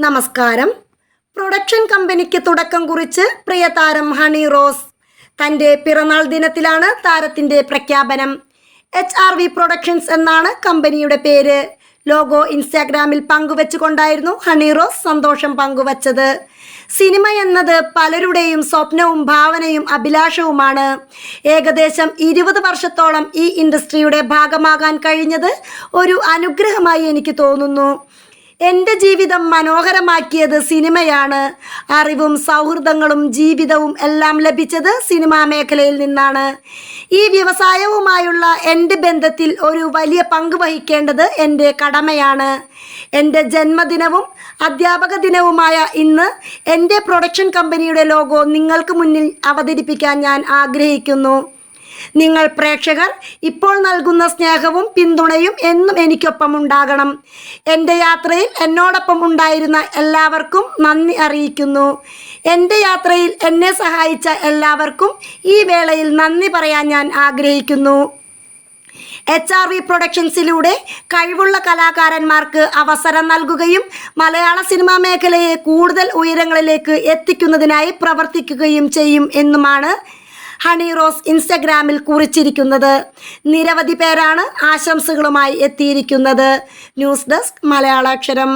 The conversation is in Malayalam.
നമസ്കാരം. പ്രൊഡക്ഷൻ കമ്പനിക്ക് തുടക്കം കുറിച്ച് പ്രിയ താരം ഹണി റോസ്. തൻ്റെ പിറന്നാൾ ദിനത്തിലാണ് താരത്തിൻ്റെ പ്രഖ്യാപനം. HRV പ്രൊഡക്ഷൻസ് എന്നാണ് കമ്പനിയുടെ പേര്. ലോഗോ ഇൻസ്റ്റാഗ്രാമിൽ പങ്കുവെച്ചുകൊണ്ടായിരുന്നു ഹണി റോസ് സന്തോഷം പങ്കുവച്ചത്. സിനിമ എന്നത് പലരുടെയും സ്വപ്നവും ഭാവനയും അഭിലാഷവുമാണ്. ഏകദേശം 20 വർഷത്തോളം ഈ ഇൻഡസ്ട്രിയുടെ ഭാഗമാകാൻ കഴിഞ്ഞത് ഒരു അനുഗ്രഹമായി എനിക്ക് തോന്നുന്നു. എൻ്റെ ജീവിതം മനോഹരമാക്കിയത് സിനിമയാണ്. അറിവും സൗഹൃദങ്ങളും ജീവിതവും എല്ലാം ലഭിച്ചത് സിനിമാ മേഖലയിൽ നിന്നാണ്. ഈ വ്യവസായവുമായുള്ള എൻ്റെ ബന്ധത്തിൽ ഒരു വലിയ പങ്ക് വഹിക്കേണ്ടത് എൻ്റെ കടമയാണ്. എൻ്റെ ജന്മദിനവും അധ്യാപക ദിനവുമായ ഇന്ന് എൻ്റെ പ്രൊഡക്ഷൻ കമ്പനിയുടെ ലോഗോ നിങ്ങൾക്ക് മുന്നിൽ അവതരിപ്പിക്കാൻ ഞാൻ ആഗ്രഹിക്കുന്നു. നിങ്ങൾ പ്രേക്ഷകർ ഇപ്പോൾ നൽകുന്ന സ്നേഹവും പിന്തുണയും എന്നും എനിക്കൊപ്പം ഉണ്ടാകണം. എൻ്റെ യാത്രയിൽ എന്നോടൊപ്പം ഉണ്ടായിരുന്ന എല്ലാവർക്കും നന്ദി അറിയിക്കുന്നു. എൻ്റെ യാത്രയിൽ എന്നെ സഹായിച്ച എല്ലാവർക്കും ഈ വേളയിൽ നന്ദി പറയാൻ ഞാൻ ആഗ്രഹിക്കുന്നു. HRV പ്രൊഡക്ഷൻസിലൂടെ കഴിവുള്ള കലാകാരന്മാർക്ക് അവസരം നൽകുകയും മലയാള സിനിമാ മേഖലയെ കൂടുതൽ ഉയരങ്ങളിലേക്ക് എത്തിക്കുന്നതിനായി പ്രവർത്തിക്കുകയും ചെയ്യും എന്നുമാണ് ഹണി റോസ് ഇൻസ്റ്റഗ്രാമിൽ കുറിച്ചിരിക്കുന്നത്. നിരവധി പേരാണ് ആശംസകളുമായി എത്തിയിരിക്കുന്നത്. News desk മലയാളാക്ഷരം.